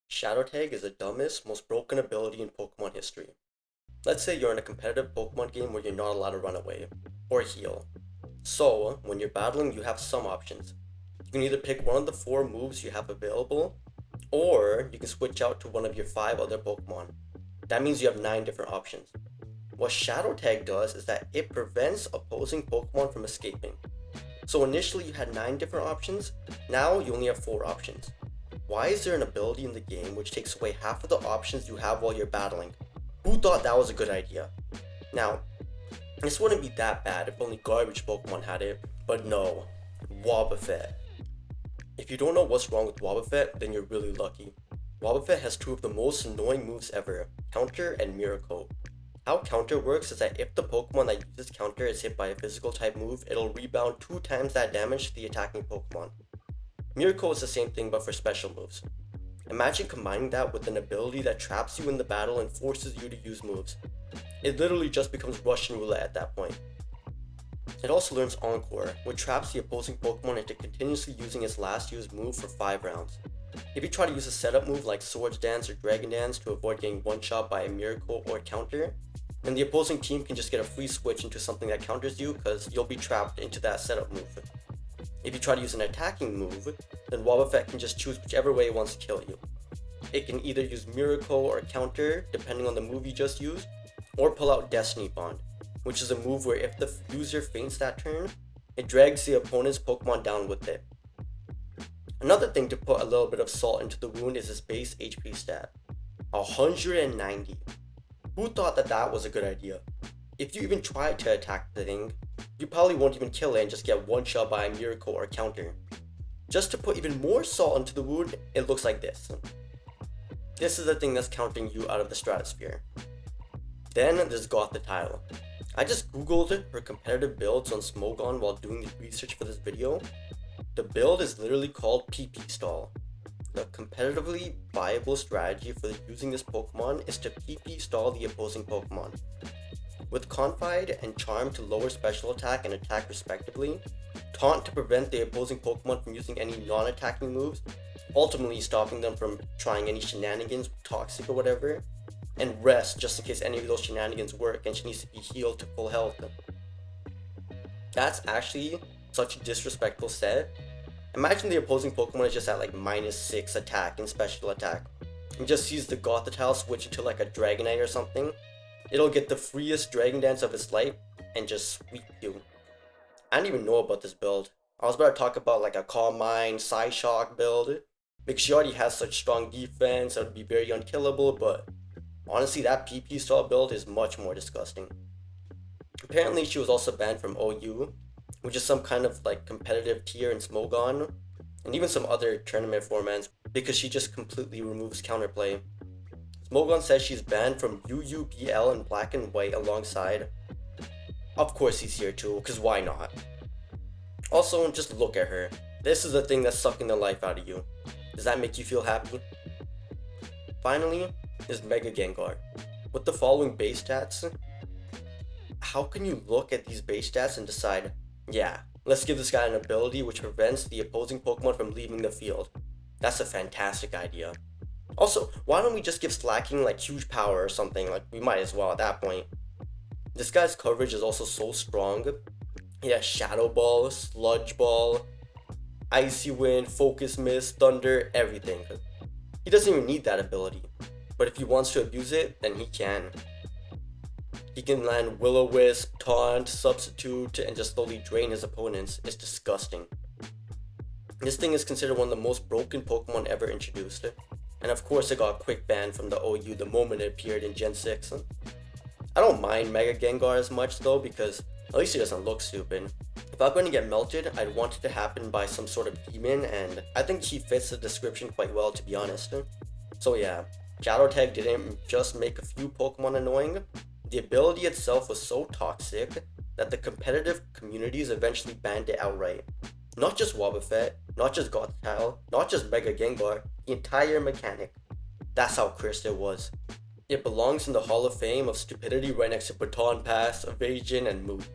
Shadow Tag is the dumbest, most broken ability in Pokemon history. Let's say you're in a competitive Pokemon game where you're not allowed to run away or heal. So, when you're battling, you have some options. You can either pick one of the 4 moves you have available, or you can switch out to one of your 5 other Pokemon. That means you have 9 different options. What Shadow Tag does is that it prevents opposing Pokemon from escaping. So initially you had 9 different options, now you only have 4 options. Why is there an ability in the game which takes away half of the options you have while you're battling? Who thought that was a good idea? Now, this wouldn't be that bad if only garbage Pokemon had it, but no, Wobbuffet. If you don't know what's wrong with Wobbuffet, then you're really lucky. Wobbuffet has 2 of the most annoying moves ever, Counter and Miracle. How Counter works is that if the Pokemon that uses Counter is hit by a physical type move, it'll rebound 2 times that damage to the attacking Pokemon. Miracle is the same thing but for special moves. Imagine combining that with an ability that traps you in the battle and forces you to use moves. It literally just becomes Russian roulette at that point. It also learns Encore, which traps the opposing Pokemon into continuously using its last used move for 5 rounds. If you try to use a setup move like Swords Dance or Dragon Dance to avoid getting one-shot by a Miracle or Counter, then the opposing team can just get a free switch into something that counters you because you'll be trapped into that setup move. If you try to use an attacking move, then Wobbuffet can just choose whichever way it wants to kill you. It can either use Miracle or Counter, depending on the move you just used, or pull out Destiny Bond, which is a move where if the user faints that turn, it drags the opponent's Pokemon down with it. Another thing to put a little bit of salt into the wound is his base HP stat, 190. Who thought that that was a good idea? If you even tried to attack the thing, you probably won't even kill it and just get one shot by a Miracle or a Counter. Just to put even more salt into the wound, it looks like this. This is the thing that's counting you out of the stratosphere. Then there's Gothitelle. I just googled her competitive builds on Smogon while doing the research for this video. The build is literally called PP Stall. The competitively viable strategy for using this Pokemon is to PP stall the opposing Pokemon. With Confide and Charm to lower special attack and attack respectively, Taunt to prevent the opposing Pokemon from using any non-attacking moves, ultimately stopping them from trying any shenanigans, toxic or whatever, and Rest just in case any of those shenanigans work and she needs to be healed to full health. That's actually such a disrespectful set. Imagine the opposing Pokemon is just at like -6 attack and special attack, and just sees the Gothitelle switch into like a Dragonite or something. It'll get the freest Dragon Dance of its life and just sweep you. I didn't even know about this build. I was about to talk about like a Calm Mind, Psyshock build, because she already has such strong defense, it would be very unkillable, but honestly that PP style build is much more disgusting. Apparently she was also banned from OU, which is some kind of like competitive tier in Smogon, and even some other tournament formats, because she just completely removes counterplay. Smogon says she's banned from UUBL and Black and White alongside. Of course he's here too, cause why not? Also, just look at her. This is the thing that's sucking the life out of you. Does that make you feel happy? Finally, is Mega Gengar. With the following base stats, how can you look at these base stats and decide, yeah, let's give this guy an ability which prevents the opposing Pokemon from leaving the field? That's a fantastic idea. Also, why don't we just give Slacking like huge power or something? Like, we might as well at that point. This guy's coverage is also so strong. He has Shadow Ball, Sludge Ball, Icy Wind, Focus Mist, Thunder, everything. He doesn't even need that ability, but if he wants to abuse it, then he can. He can land Will-O-Wisp, Taunt, Substitute, and just slowly drain his opponents. It's disgusting. This thing is considered one of the most broken Pokemon ever introduced, and of course it got quick banned from the OU the moment it appeared in Gen 6. I don't mind Mega Gengar as much though, because at least he doesn't look stupid. If I'm going to get melted, I'd want it to happen by some sort of demon, and I think he fits the description quite well, to be honest. So yeah, Shadow Tag didn't just make a few Pokemon annoying, the ability itself was so toxic that the competitive communities eventually banned it outright. Not just Wobbuffet, not just Gothitelle, not just Mega Gengar, the entire mechanic. That's how cursed it was. It belongs in the Hall of Fame of stupidity right next to Baton Pass, Evasion, and Moot.